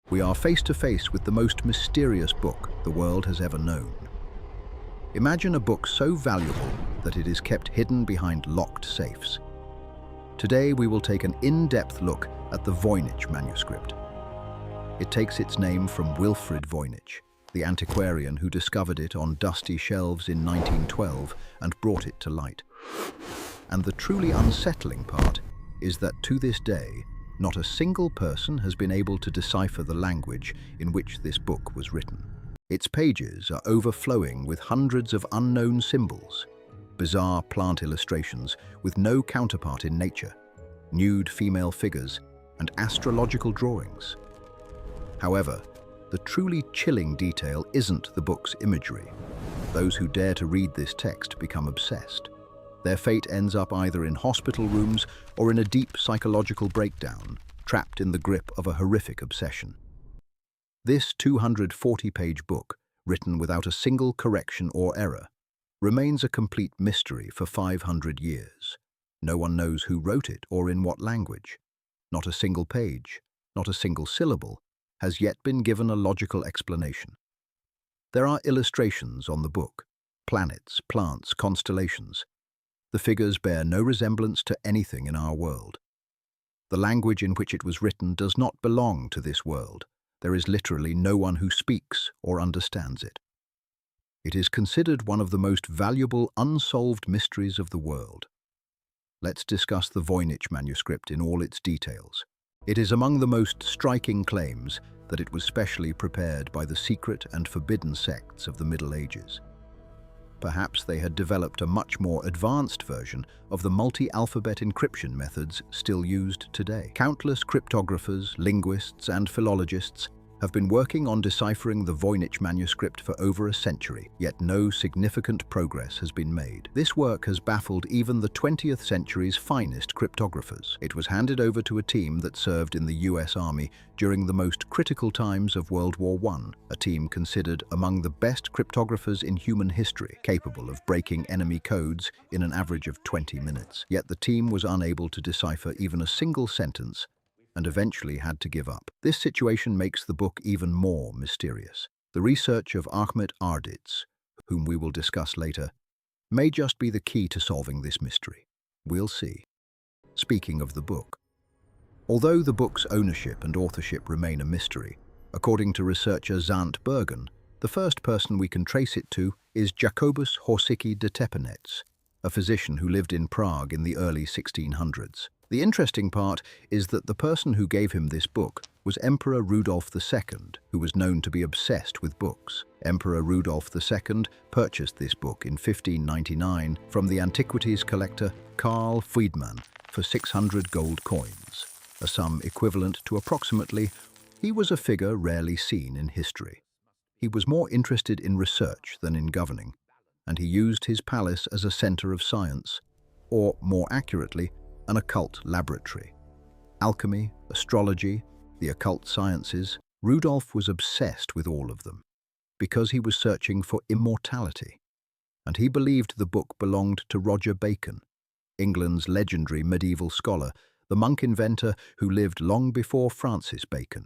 We are face to face with the most mysterious book the world has ever known. Imagine a book so valuable that it is kept hidden behind locked safes. Today we will take an in-depth look at the Voynich Manuscript. It takes its name from Wilfrid Voynich, the antiquarian who discovered it on dusty shelves in 1912 and brought it to light. And the truly unsettling part is that to this day, not a single person has been able to decipher the language in which this book was written. Its pages are overflowing with hundreds of unknown symbols, bizarre plant illustrations with no counterpart in nature, nude female figures, and astrological drawings. However, the truly chilling detail isn't the book's imagery. Those who dare to read this text become obsessed. Their fate ends up either in hospital rooms or in a deep psychological breakdown, trapped in the grip of a horrific obsession. This 240-page book, written without a single correction or error, remains a complete mystery for 500 years. No one knows who wrote it or in what language. Not a single page, not a single syllable, has yet been given a logical explanation. There are illustrations on the book, planets, plants, constellations. The figures bear no resemblance to anything in our world. The language in which it was written does not belong to this world. There is literally no one who speaks or understands it. It is considered one of the most valuable unsolved mysteries of the world. Let's discuss the Voynich Manuscript in all its details. It is among the most striking claims that it was specially prepared by the secret and forbidden sects of the Middle Ages. Perhaps they had developed a much more advanced version of the multi-alphabet encryption methods still used today. Countless cryptographers, linguists, and philologists have been working on deciphering the Voynich manuscript for over a century, yet no significant progress has been made. This work has baffled even the 20th century's finest cryptographers. It was handed over to a team that served in the US Army during the most critical times of World War I, a team considered among the best cryptographers in human history, capable of breaking enemy codes in an average of 20 minutes. Yet the team was unable to decipher even a single sentence and eventually had to give up. This situation makes the book even more mysterious. The research of Ahmet Arditz, whom we will discuss later, may just be the key to solving this mystery. We'll see. Speaking of the book, although the book's ownership and authorship remain a mystery, according to researcher Zant Bergen, the first person we can trace it to is Jacobus Horsicki de Tepenetz, a physician who lived in Prague in the early 1600s. The interesting part is that the person who gave him this book was Emperor Rudolf II, who was known to be obsessed with books. Emperor Rudolf II purchased this book in 1599 from the antiquities collector Carl Friedmann for 600 gold coins, a sum equivalent to approximately. He was a figure rarely seen in history. He was more interested in research than in governing, and he used his palace as a center of science, or more accurately, an occult laboratory. Alchemy, astrology, the occult sciences, Rudolf was obsessed with all of them, because he was searching for immortality, and he believed the book belonged to Roger Bacon, England's legendary medieval scholar, the monk inventor who lived long before Francis Bacon.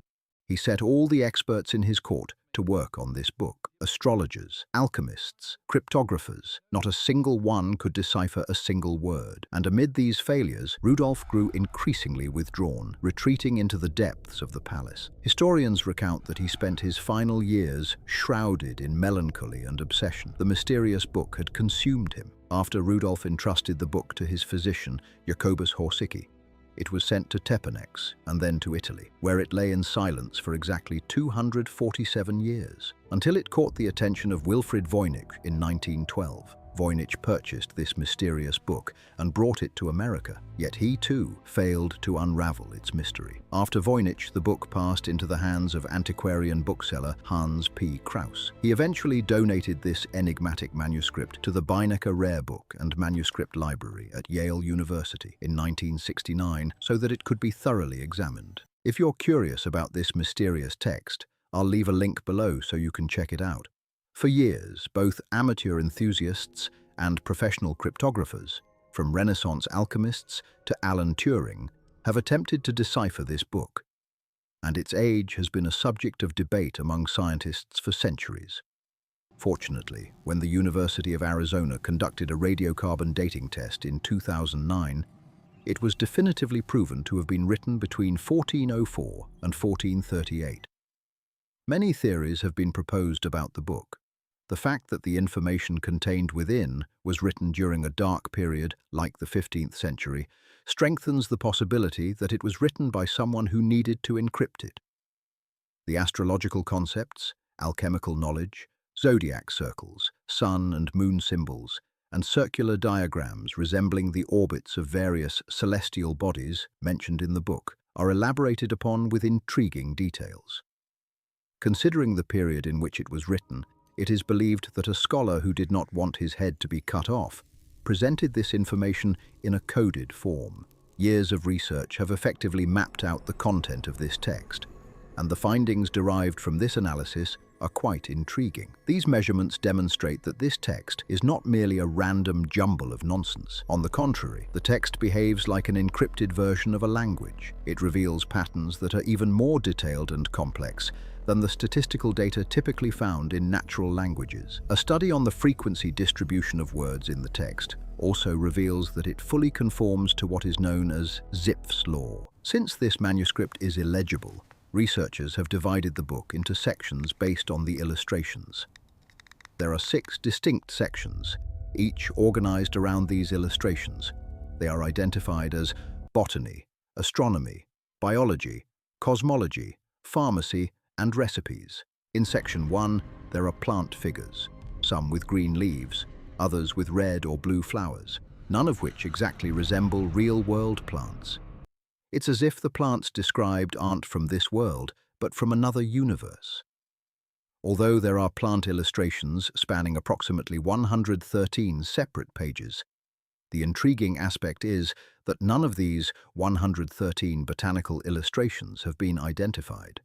He set all the experts in his court to work on this book. Astrologers, alchemists, cryptographers, not a single one could decipher a single word. And amid these failures, Rudolf grew increasingly withdrawn, retreating into the depths of the palace. Historians recount that he spent his final years shrouded in melancholy and obsession. The mysterious book had consumed him. After Rudolf entrusted the book to his physician, Jacobus Horsicki, it was sent to Tepenetz and then to Italy, where it lay in silence for exactly 247 years, until it caught the attention of Wilfrid Voynich in 1912. Voynich purchased this mysterious book and brought it to America, yet he too failed to unravel its mystery. After Voynich, the book passed into the hands of antiquarian bookseller Hans P. Krauss. He eventually donated this enigmatic manuscript to the Beinecke Rare Book and Manuscript Library at Yale University in 1969 so that it could be thoroughly examined. If you're curious about this mysterious text, I'll leave a link below so you can check it out. For years, both amateur enthusiasts and professional cryptographers, from Renaissance alchemists to Alan Turing, have attempted to decipher this book. and its age has been a subject of debate among scientists for centuries. Fortunately, when the University of Arizona conducted a radiocarbon dating test in 2009, it was definitively proven to have been written between 1404 and 1438. Many theories have been proposed about the book. The fact that the information contained within was written during a dark period like the 15th century strengthens the possibility that it was written by someone who needed to encrypt it. The astrological concepts, alchemical knowledge, zodiac circles, sun and moon symbols, and circular diagrams resembling the orbits of various celestial bodies mentioned in the book are elaborated upon with intriguing details. Considering the period in which it was written, it is believed that a scholar who did not want his head to be cut off presented this information in a coded form. Years of research have effectively mapped out the content of this text, and the findings derived from this analysis are quite intriguing. These measurements demonstrate that this text is not merely a random jumble of nonsense. On the contrary, the text behaves like an encrypted version of a language. It reveals patterns that are even more detailed and complex than the statistical data typically found in natural languages. A study on the frequency distribution of words in the text also reveals that it fully conforms to what is known as Zipf's law. Since this manuscript is illegible, researchers have divided the book into sections based on the illustrations. There are 6 distinct sections, each organized around these illustrations. They are identified as botany, astronomy, biology, cosmology, pharmacy, and recipes. In section 1, there are plant figures, some with green leaves, others with red or blue flowers, none of which exactly resemble real-world plants. It's as if the plants described aren't from this world, but from another universe. Although there are plant illustrations spanning approximately 113 separate pages, the intriguing aspect is that none of these 113 botanical illustrations have been identified.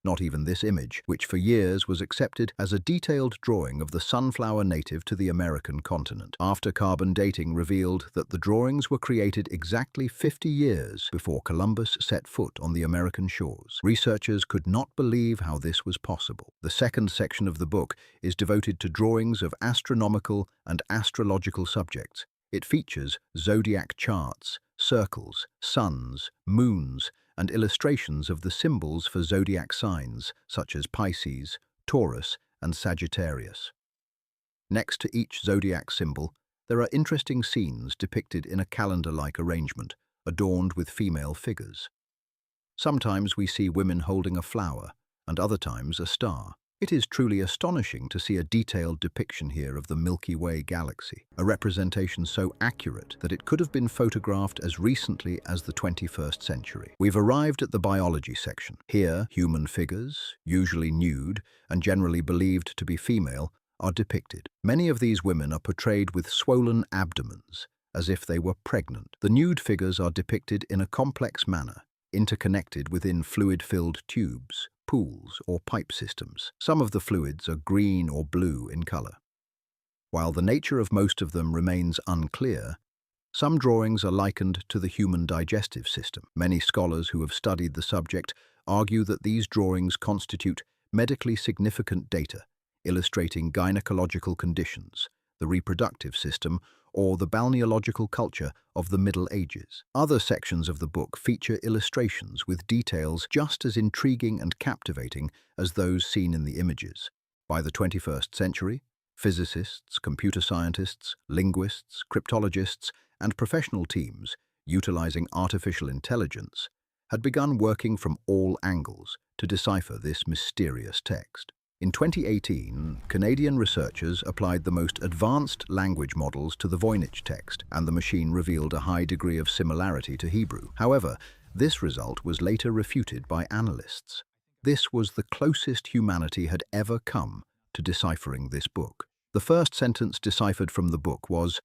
Not even this image, which for years was accepted as a detailed drawing of the sunflower native to the American continent. After carbon dating revealed that the drawings were created exactly 50 years before Columbus set foot on the American shores, researchers could not believe how this was possible. The second section of the book is devoted to drawings of astronomical and astrological subjects. It features zodiac charts, circles, suns, moons, and illustrations of the symbols for zodiac signs such as Pisces, Taurus, and Sagittarius. Next to each zodiac symbol, there are interesting scenes depicted in a calendar-like arrangement, adorned with female figures. Sometimes we see women holding a flower, and other times a star. It is truly astonishing to see a detailed depiction here of the Milky Way galaxy, a representation so accurate that it could have been photographed as recently as the 21st century. We've arrived at the biology section. Here, human figures, usually nude and generally believed to be female, are depicted. Many of these women are portrayed with swollen abdomens, as if they were pregnant. The nude figures are depicted in a complex manner, interconnected within fluid-filled tubes, pools, or pipe systems. Some of the fluids are green or blue in color. While the nature of most of them remains unclear, some drawings are likened to the human digestive system. Many scholars who have studied the subject argue that these drawings constitute medically significant data, illustrating gynecological conditions, the reproductive system, or the balneological culture of the Middle Ages. Other sections of the book feature illustrations with details just as intriguing and captivating as those seen in the images. By the 21st century, physicists, computer scientists, linguists, cryptologists, and professional teams, utilizing artificial intelligence, had begun working from all angles to decipher this mysterious text. In 2018, Canadian researchers applied the most advanced language models to the Voynich text, and the machine revealed a high degree of similarity to Hebrew. However, this result was later refuted by analysts. This was the closest humanity had ever come to deciphering this book. The first sentence deciphered from the book was,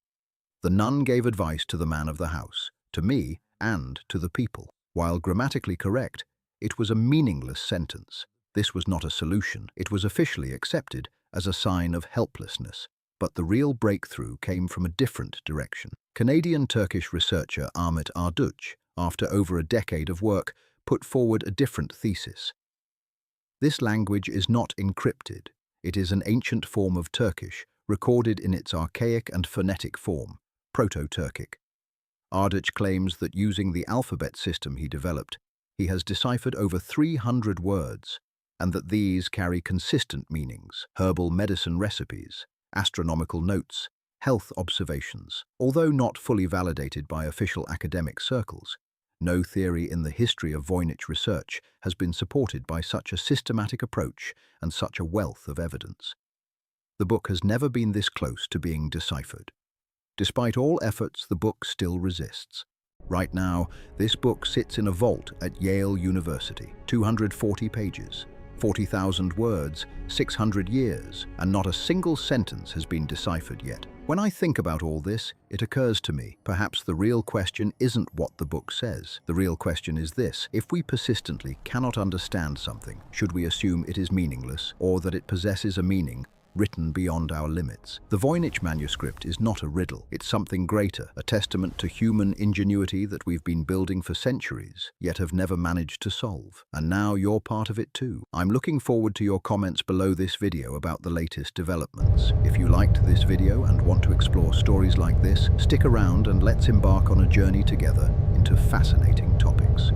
"The nun gave advice to the man of the house, to me, and to the people." While grammatically correct, it was a meaningless sentence. This was not a solution. It was officially accepted as a sign of helplessness. But the real breakthrough came from a different direction. Canadian-Turkish researcher Ahmet Arduç, after over a decade of work, put forward a different thesis. This language is not encrypted. It is an ancient form of Turkish, recorded in its archaic and phonetic form, Proto-Turkic. Ardich claims that using the alphabet system he developed, he has deciphered over 300 words, and that these carry consistent meanings: herbal medicine recipes, astronomical notes, health observations. Although not fully validated by official academic circles, no theory in the history of Voynich research has been supported by such a systematic approach and such a wealth of evidence. The book has never been this close to being deciphered. Despite all efforts, the book still resists. Right now, this book sits in a vault at Yale University, 240 pages, 40,000 words, 600 years, and not a single sentence has been deciphered yet. When I think about all this, it occurs to me, perhaps the real question isn't what the book says. The real question is this: if we persistently cannot understand something, should we assume it is meaningless, or that it possesses a meaning written beyond our limits? The Voynich Manuscript is not a riddle. It's something greater, a testament to human ingenuity that we've been building for centuries, yet have never managed to solve. And now you're part of it too. I'm looking forward to your comments below this video about the latest developments. If you liked this video and want to explore stories like this, stick around and let's embark on a journey together into fascinating topics.